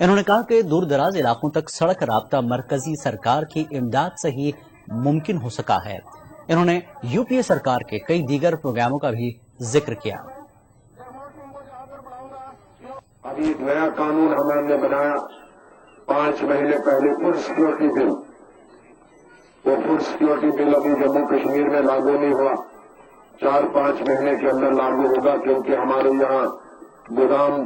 انہوں نے کہا کہ دور دراز علاقوں تک سڑک رابطہ مرکزی سرکار کی امداد سے ہی ممکن ہو سکا ہے۔ انہوں نے یو پی اے سرکار کے کئی دیگر پروگراموں کا بھی ذکر کیا۔ ابھی ایک نیا قانون ہم نے بنایا 5 مہینے پہلے، فوڈ سیکورٹی بل۔ وہ فوڈ سیکورٹی بل ابھی جموں کشمیر میں لاگو نہیں ہوا، 4-5 مہینے کے اندر لاگو ہوگا، کیونکہ ہمارے یہاں گودام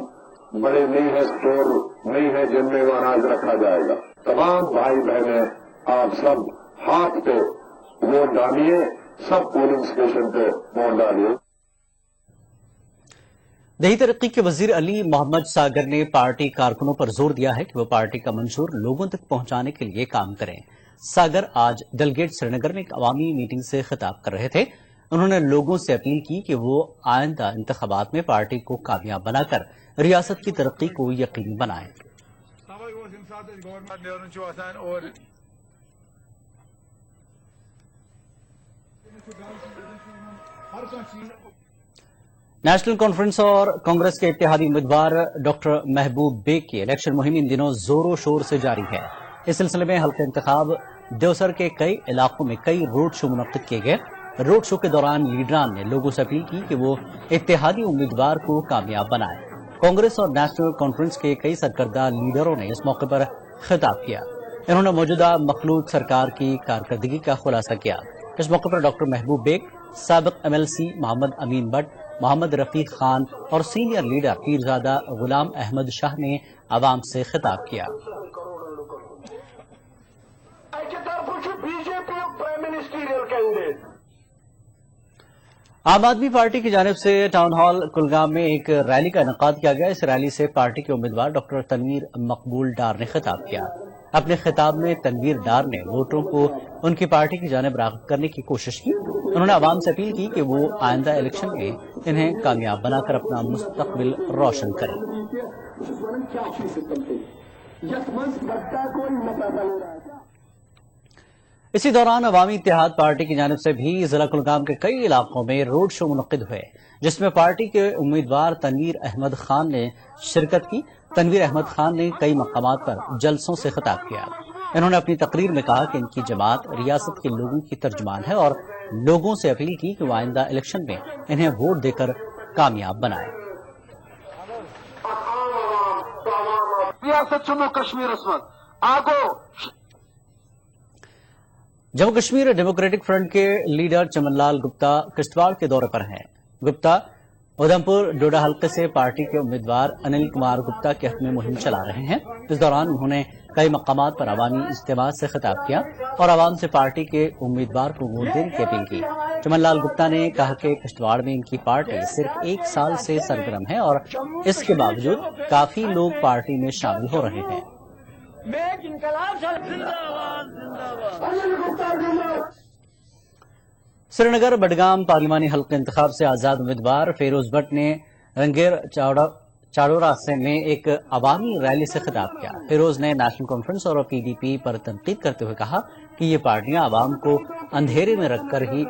بڑے نہیں ہے، اسٹور نہیں ہے جن میں وہ اناج رکھا جائے گا۔ تمام بھائی بہنیں آپ سب ہاتھ پہ ووٹ ڈالیے، سب پولنگ اسٹیشن پہ ووٹ ڈالیے۔ دیہی ترقی کے وزیر علی محمد ساگر نے پارٹی کارکنوں پر زور دیا ہے کہ وہ پارٹی کا منشور لوگوں تک پہنچانے کے لیے کام کریں۔ ساگر آج ڈلگیٹ سری نگر میں ایک عوامی میٹنگ سے خطاب کر رہے تھے۔ انہوں نے لوگوں سے اپیل کی کہ وہ آئندہ انتخابات میں پارٹی کو کامیاب بنا کر ریاست کی ترقی کو یقینی بنائیں۔ نیشنل کانفرنس اور کانگریس کے اتحادی امیدوار ڈاکٹر محبوب بیگ کی الیکشن مہم ان دنوں زور و شور سے جاری ہے۔ اس سلسلے میں حلقہ انتخاب دیوسر کے کئی علاقوں میں کئی روڈ شو منعقد کیے گئے۔ روڈ شو کے دوران لیڈران نے لوگوں سے اپیل کی کہ وہ اتحادی امیدوار کو کامیاب بنائیں۔ کانگریس اور نیشنل کانفرنس کے کئی سرکردہ لیڈروں نے اس موقع پر خطاب کیا۔ انہوں نے موجودہ مخلوط سرکار کی کارکردگی کا خلاصہ کیا۔ اس موقع پر ڈاکٹر محبوب بیگ، سابق MLC محمد امین بٹ، محمد رفیق خان اور سینئر لیڈر پیرزادہ غلام احمد شاہ نے عوام سے خطاب کیا۔ عام آدمی پارٹی کی جانب سے ٹاؤن ہال کلگام میں ایک ریلی کا انعقاد کیا گیا۔ اس ریلی سے پارٹی کے امیدوار ڈاکٹر تنویر مقبول ڈار نے خطاب کیا۔ اپنے خطاب میں تنویر ڈار نے ووٹروں کو ان کی پارٹی کی جانب راغب کرنے کی کوشش کی۔ انہوں نے عوام سے اپیل کی کہ وہ آئندہ الیکشن میں انہیں کامیاب بنا کر اپنا مستقبل روشن کریں۔ اسی دوران عوامی اتحاد پارٹی کی جانب سے بھی ضلع کلگام کے کئی علاقوں میں روڈ شو منعقد ہوئے، جس میں پارٹی کے امیدوار تنویر احمد خان نے شرکت کی۔ تنویر احمد خان نے کئی مقامات پر جلسوں سے خطاب کیا۔ انہوں نے اپنی تقریر میں کہا کہ ان کی جماعت ریاست کے لوگوں کی ترجمان ہے اور لوگوں سے اپیل کی کہ وہ آئندہ الیکشن میں انہیں ووٹ دے کر کامیاب بنائیں۔ ریاست جموں کشمیر آگو جموں کشمیر ڈیموکریٹک فرنٹ کے لیڈر چمن لال گپتا کشتواڑ کے دورے پر ہیں۔ گپتا ادھمپور ڈوڈا حلقے سے پارٹی کے امیدوار انل کمار گپتا کے حق میں مہم چلا رہے ہیں۔ اس دوران انہوں نے کئی مقامات پر عوامی اجتماع سے خطاب کیا اور عوام سے پارٹی کے امیدوار کو ووٹ دینے کی اپیل کی۔ چمن لال گپتا نے کہا کہ کشتواڑ میں ان کی پارٹی صرف 1 سال سے سرگرم ہے اور اس کے باوجود کافی لوگ پارٹی میں شامل ہو رہے ہیں۔ سری نگر بڈگام پارلیمانی حلقہ انتخاب سے آزاد امیدوار فیروز بٹ نے رنگیر چاڑورا سے میں ایک عوامی ریلی سے خطاب کیا۔ فیروز نے نیشنل کانفرنس اور PDP پر تنقید کرتے ہوئے کہا کہ یہ پارٹیاں عوام کو اندھیرے میں رکھ کر ہی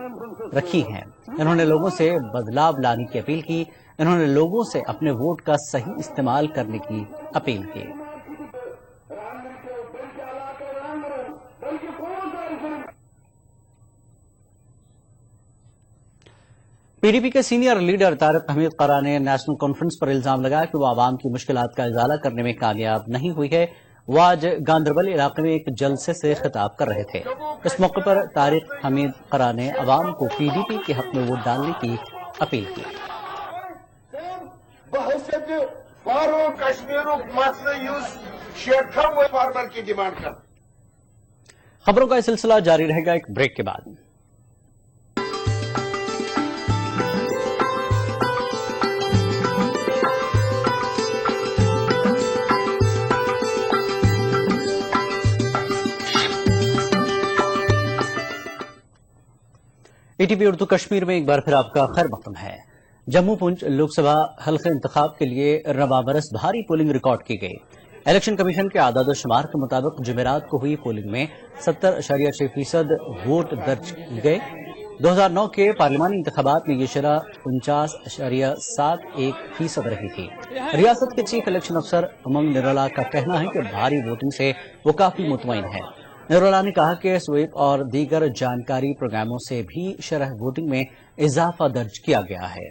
رکھی ہیں۔ انہوں نے لوگوں سے بدلاؤ لانے کی اپیل کی۔ انہوں نے لوگوں سے اپنے ووٹ کا صحیح استعمال کرنے کی اپیل کی۔ PDP کے سینئر لیڈر طارق حمید قرا نے نیشنل کانفرنس پر الزام لگایا کہ وہ عوام کی مشکلات کا ازالہ کرنے میں کامیاب نہیں ہوئی ہے۔ وہ آج گاندربل علاقے میں ایک جلسے سے خطاب کر رہے تھے۔ اس موقع پر طارق حمید قرا نے عوام کو PDP کے حق میں ووٹ ڈالنے کی اپیل کی۔ خبروں کا سلسلہ جاری رہے گا ایک بریک کے بعد۔ ATP اردو کشمیر میں ایک بار پھر آپ کا خیر مقدم ہے۔ جموں پونچھ لوک سبھا حلقہ انتخاب کے لیے رواں برس بھاری پولنگ ریکارڈ کی گئی۔ الیکشن کمیشن کے اعداد و شمار کے مطابق جمعرات کو ہوئی پولنگ میں 70.6% ووٹ درج کی گئے۔ 2009 کے پارلیمانی انتخابات میں یہ شرح 49.71% رہی تھی۔ ریاست کے چیف الیکشن افسر امنگ نرولا کا کہنا ہے کہ بھاری ووٹنگ سے وہ کافی مطمئن ہے۔ نرولا نے کہا کہ سویپ اور دیگر جانکاری پروگراموں سے بھی شرح ووٹنگ میں اضافہ درج کیا گیا ہے۔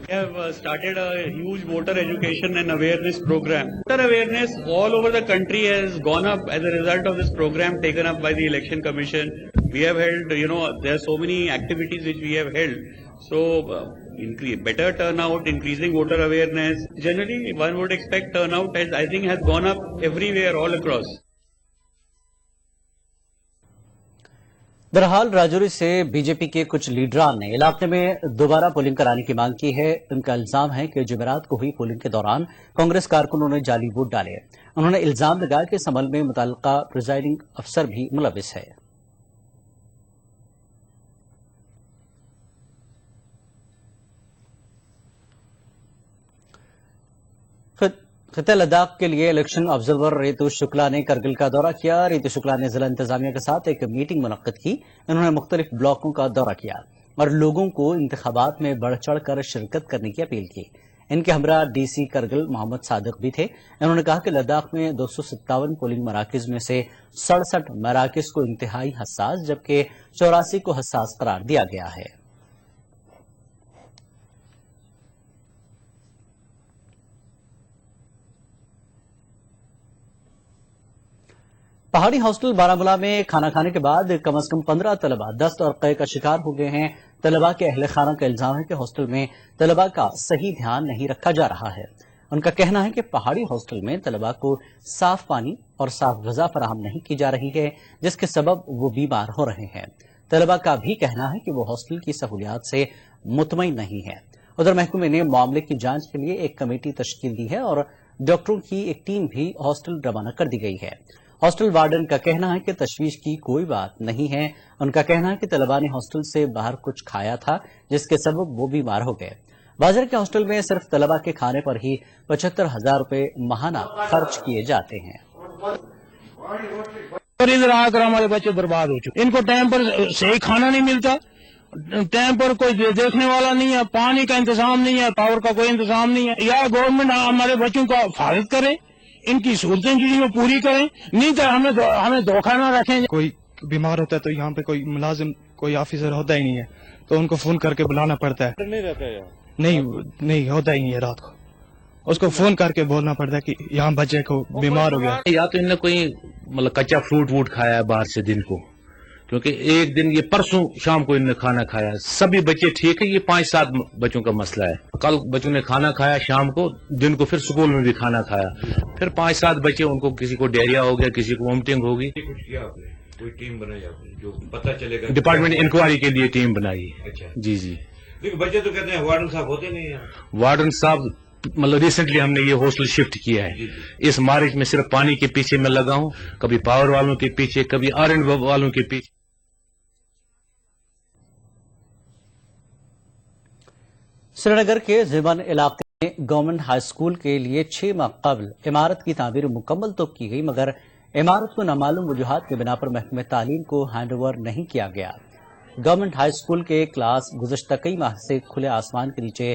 We have started a huge voter education and awareness program. Voter awareness all over the country has gone up as a result of this program taken up by the Election Commission. We have held, there are so many activities which we have held. So, better turnout, increasing voter awareness. Generally, one would expect turnout I think has gone up everywhere all across. بہرحال راجوری سے B J پی کے کچھ لیڈران نے علاقے میں دوبارہ polling کرانے کی مانگ کی ہے۔ ان کا الزام ہے کہ جمعرات کو ہوئی پولنگ کے دوران کانگریس کارکنوں نے جعلی ووٹ ڈالے۔ انہوں نے الزام لگایا کہ اس عمل میں متعلقہ پریزائڈنگ افسر بھی ملوث ہے۔ خطہ لداخ کے لیے الیکشن آبزرور ریتو شکلا نے کرگل کا دورہ کیا۔ ریتو شکلا نے ضلع انتظامیہ کے ساتھ ایک میٹنگ منعقد کی۔ انہوں نے مختلف بلاکوں کا دورہ کیا اور لوگوں کو انتخابات میں بڑھ چڑھ کر شرکت کرنے کی اپیل کی۔ ان کے ہمراہ ڈی سی کرگل محمد صادق بھی تھے۔ انہوں نے کہا کہ لداخ میں 257 پولنگ مراکز میں سے 67 مراکز کو انتہائی حساس جبکہ 84 کو حساس قرار دیا گیا ہے۔ پہاڑی ہاسٹل بارامولہ میں کھانا کھانے کے بعد کم از کم 15 طلبہ دست اور قے کا شکار ہو گئے ہیں۔ طلبہ کے اہل خانہ کا الزام ہے کہ ہاسٹل میں طلبہ کا صحیح دھیان نہیں رکھا جا رہا ہے۔ ان کا کہنا ہے کہ پہاڑی ہاسٹل میں طلبہ کو صاف پانی اور صاف غذا فراہم نہیں کی جا رہی ہے، جس کے سبب وہ بیمار ہو رہے ہیں۔ طلبہ کا بھی کہنا ہے کہ وہ ہاسٹل کی سہولیات سے مطمئن نہیں ہے۔ ادھر محکمے نے معاملے کی جانچ کے لیے ایک کمیٹی تشکیل دی ہے اور ڈاکٹروں کی ایک ٹیم بھی ہاسٹل روانہ کر دی گئی ہے۔ ہاسٹل وارڈن کا کہنا ہے کہ تشویش کی کوئی بات نہیں ہے۔ ان کا کہنا ہے کہ طلباء نے ہاسٹل سے باہر کچھ کھایا تھا جس کے سبب وہ بیمار ہو گئے۔ بازار کے ہاسٹل میں صرف طلباء کے کھانے پر ہی 75,000 روپے ماہانہ خرچ کیے جاتے ہیں۔ ادھر آ کر ہمارے بچے برباد ہو چکے، ان کو ٹائم پر صحیح کھانا نہیں ملتا، ٹائم پر کوئی دیکھنے والا نہیں ہے، پانی کا انتظام نہیں ہے، پاور کا کوئی انتظام نہیں ہے۔ یا گورنمنٹ ہمارے بچوں کو حفاظت کرے، ان کی صورتیں جو پوری کریں، نہیں تو ہمیں دھوکہ نہ رکھیں۔ کوئی بیمار ہوتا ہے تو یہاں پہ کوئی ملازم کوئی آفیسر ہوتا ہی نہیں ہے تو ان کو فون کر کے بلانا پڑتا ہے۔ نہیں رہتا ہے نہیں ہوتا ہی نہیں ہے، رات کو اس کو فون کر کے بولنا پڑتا ہے کہ یہاں بچے کو بیمار ہو گیا۔ یا تو ان نے کوئی کچا فروٹ ووٹ کھایا ہے باہر سے دن کو، کیونکہ ایک دن یہ پرسوں شام کو ان نے کھانا کھایا۔ سبھی بچے ٹھیک ہے، یہ 5-7 بچوں کا مسئلہ ہے۔ کل بچوں نے کھانا کھایا شام کو، دن کو پھر سکول میں بھی کھانا کھایا، پھر 5-7 بچے، ان کو کسی کو ڈائریا ہو گیا، کسی کو وومٹنگ ہوگی۔ کچھ کیا آپ نے؟ کوئی ٹیم بنائی آپ نے جو پتہ چلے گا؟ ڈپارٹمنٹ انکوائری کے لیے ٹیم بنائی۔ اچھا جی جی۔ لیکن بچے تو کہتے ہیں وارڈن صاحب ہوتے نہیں ہیں۔ وارڈن صاحب ریسنٹلی ہم نے یہ ہاسٹل شفٹ کیا ہے۔ اس مارچ میں صرف پانی کے پیچھے میں لگا ہوں، کبھی پاور والوں کے پیچھے، کبھی آرنڈ والوں کے پیچھے۔ سری نگر کے زیون علاقے میں گورنمنٹ ہائی اسکول کے لیے 6 ماہ قبل عمارت کی تعمیر مکمل تو کی گئی، مگر عمارت کو نامعلوم وجوہات کے بنا پر محکمہ تعلیم کو ہینڈ اوور نہیں کیا گیا۔ گورنمنٹ ہائی اسکول کے کلاس گزشتہ کئی ماہ سے کھلے آسمان کے نیچے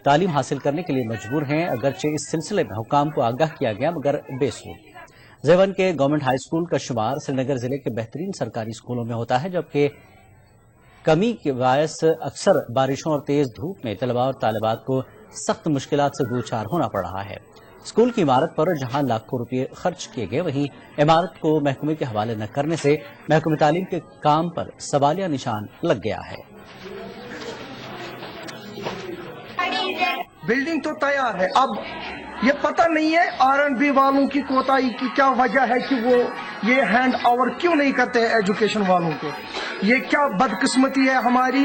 تعلیم حاصل کرنے کے لیے مجبور ہیں، اگرچہ اس سلسلے میں حکام کو آگاہ کیا گیا مگر بے سود۔ زیون کے گورنمنٹ ہائی اسکول کا شمار سری نگر ضلع کے بہترین سرکاری اسکولوں میں ہوتا ہے، جبکہ کمی کے باعث اکثر بارشوں اور تیز دھوپ میں طلباء اور طالبات کو سخت مشکلات سے دوچار ہونا پڑ رہا ہے۔ اسکول کی عمارت پر جہاں لاکھوں روپے خرچ کیے گئے، وہیں عمارت کو محکمے کے حوالے نہ کرنے سے محکمہ تعلیم کے کام پر سوالیہ نشان لگ گیا ہے۔ بلڈنگ تو تیار ہے، اب یہ پتہ نہیں ہے R&B والوں کی کوتاہی کی کیا وجہ ہے کہ وہ یہ ہینڈ اوور کیوں نہیں کرتے ایجوکیشن والوں کو۔ یہ کیا بدقسمتی ہے ہماری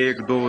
1, 2,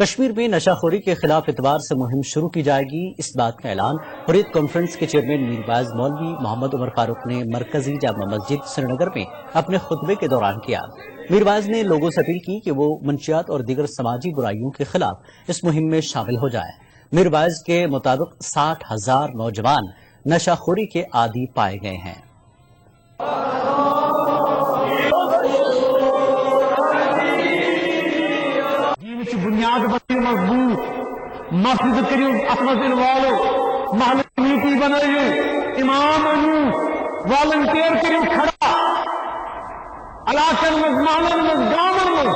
کشمیر میں نشاخوری کے خلاف اتوار سے مہم شروع کی جائے گی، اس بات کا اعلان حریت کانفرنس کے چیئرمین میرباز مولوی محمد عمر فاروق نے مرکزی جامع مسجد سری نگر میں اپنے خطبے کے دوران کیا۔ میرباز نے لوگوں سے اپیل کی کہ وہ منشیات اور دیگر سماجی برائیوں کے خلاف اس مہم میں شامل ہو جائیں۔ میرباز کے مطابق 60,000 نوجوان نشاخوری کے عادی پائے گئے ہیں۔ بنیاد بنی مضبوط، مسجد کریو اطمز والو، محل کمیٹی بنائیو، امام انو، والنٹیر کریو کھڑا، علاقن مز محلن مز گامن مز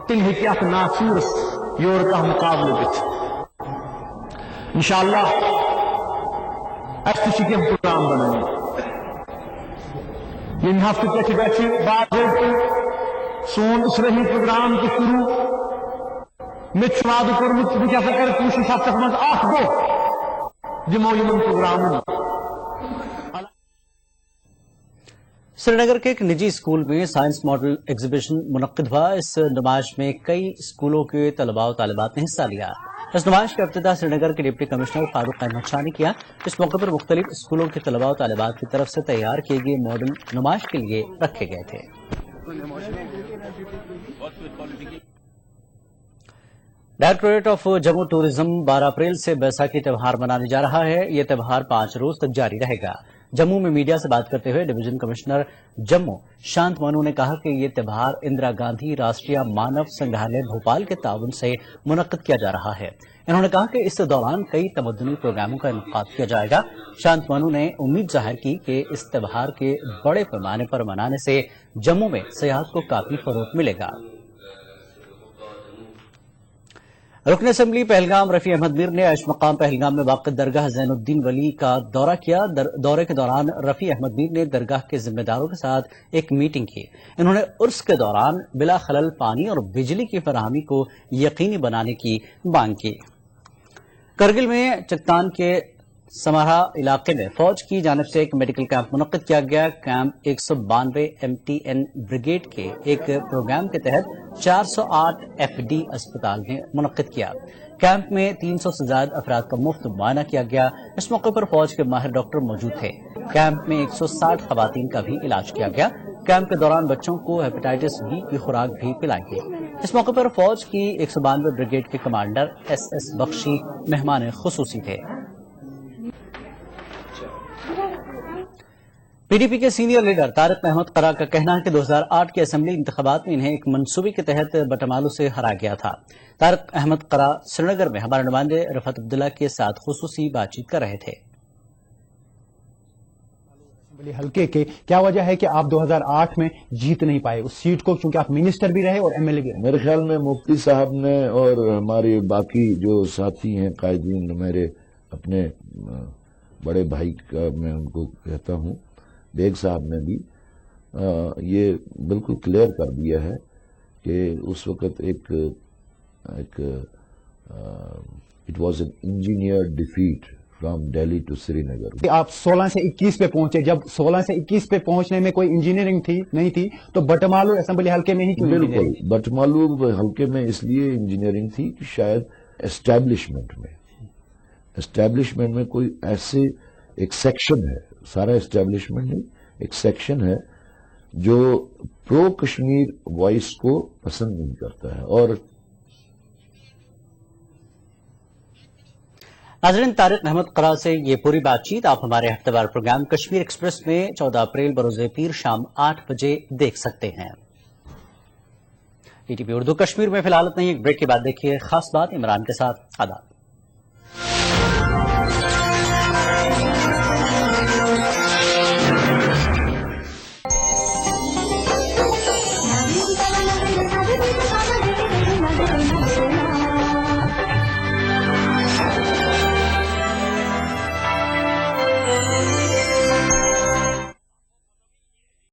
تل ہکی ات ناصورس یور کا مقابلہ بچ انشاءاللہ اس کی پروگرام بنائیں یہ ہفتے پہ بیٹھے بعد سون اسرہی پروگرام کے شروع مت وعدہ کورمت بہ کر کوشش ہفتس مز اخ دۄہ دمو یمن پروگرامن۔ سری نگر کے ایک نجی اسکول میں سائنس ماڈل ایگزیبیشن منعقد ہوا۔ اس نمائش میں کئی اسکولوں کے طلباء و طالبات نے حصہ لیا۔ اس نمائش کا افتتاح سری نگر کے ڈپٹی کمشنر فاروق احمد شاہ نے کیا۔ اس موقع پر مختلف اسکولوں کے طلباء و طالبات کی طرف سے تیار کیے گئے ماڈل نمائش کے لیے رکھے گئے تھے۔ Directorate of Jammu tourism 12 April سے بیساکھی تہوار منانے جا رہا ہے۔ یہ تہوار 5 روز تک جاری رہے گا۔ جموں میں میڈیا سے بات کرتے ہوئے ڈویژن کمشنر جموں شانت منو نے کہا کہ یہ تہوار اندرا گاندھی راشٹریہ مانو سنگرہالیہ بھوپال کے تعاون سے منعقد کیا جا رہا ہے۔ انہوں نے کہا کہ اس دوران کئی تمدنی پروگراموں کا انعقاد کیا جائے گا۔ شانت منو نے امید ظاہر کی کہ اس تہوار کے بڑے پیمانے پر منانے سے جموں میں سیاحت کو کافی فروغ ملے گا۔ رکن اسمبلی پہلگام رفیع احمد میر نے عیش مقام پہلگام میں واقع درگاہ زین الدین ولی کا دورہ کیا۔ دورے کے دوران رفیع احمد میر نے درگاہ کے ذمہ داروں کے ساتھ ایک میٹنگ کی۔ انہوں نے عرس کے دوران بلا خلل پانی اور بجلی کی فراہمی کو یقینی بنانے کی مانگ کی۔ کرگل میں چکتان کے سمارا علاقے میں فوج کی جانب سے ایک میڈیکل کیمپ منعقد کیا گیا۔ کیمپ 192 MTN بریگیڈ کے ایک پروگرام کے تحت 408 FD اسپتال میں منعقد کیا۔ کیمپ میں 300 سے زائد افراد کا مفت معائنہ کیا گیا۔ اس موقع پر فوج کے ماہر ڈاکٹر موجود تھے۔ کیمپ میں 160 خواتین کا بھی علاج کیا گیا۔ کیمپ کے دوران بچوں کو ہیپیٹائٹس B کی خوراک بھی پلائی گئی۔ اس موقع پر فوج کی 192 بریگیڈ کے کمانڈر SS بخشی مہمان خصوصی تھے۔ PDP کے سینئر لیڈر طارق احمد قرا کا کہنا ہے کہ 2008 کے اسمبلی انتخابات میں انہیں ایک منصوبے کے تحت بٹمالو سے ہرا گیا تھا۔ طارق احمد قرا سری نگر میں ہمارے نمائندے رفعت عبداللہ کے ساتھ خصوصی بات چیت کر رہے تھے۔ اسمبلی حلقے کے کیا وجہ ہے کہ آپ 2008 میں جیت نہیں پائے اس سیٹ کو، چونکہ آپ منسٹر بھی رہے اور MLA بھی رہے؟ میرے خیال میں مفتی صاحب نے اور ہمارے باقی جو ساتھی ہیں قائدین، میرے اپنے بڑے بھائی کا میں ان کو کہتا ہوں، بیگ صاحب نے بھی یہ بالکل کلیئر کر دیا ہے کہ اس وقت ایک it was an engineer defeat from Delhi to Srinagar. آپ 16 سے 21 پہ پہنچے، جب 16 سے 21 پہ پہنچنے میں کوئی انجینئرنگ نہیں تھی تو بٹمالو اسمبلی حلقے میں ہی کیوں؟ بالکل، بٹمالو حلقے میں اس لیے انجینئرنگ تھی کہ شاید اسٹیبلشمنٹ میں کوئی ایسے ایک سیکشن ہے، سارا اسٹیبلشمنٹ نہیں، ایک سیکشن ہے جو پرو کشمیر وائس کو پسند نہیں کرتا ہے۔ اور ناظرین، طارق احمد قرا سے یہ پوری بات چیت آپ ہمارے ہفتہ وار پروگرام کشمیر ایکسپریس میں 14 اپریل بروز پیر شام 8 بجے دیکھ سکتے ہیں۔ ETV اردو کشمیر میں فی الحال اتنا ہی، ایک بریک کے بعد دیکھیے خاص بات عمران کے ساتھ۔ آداب۔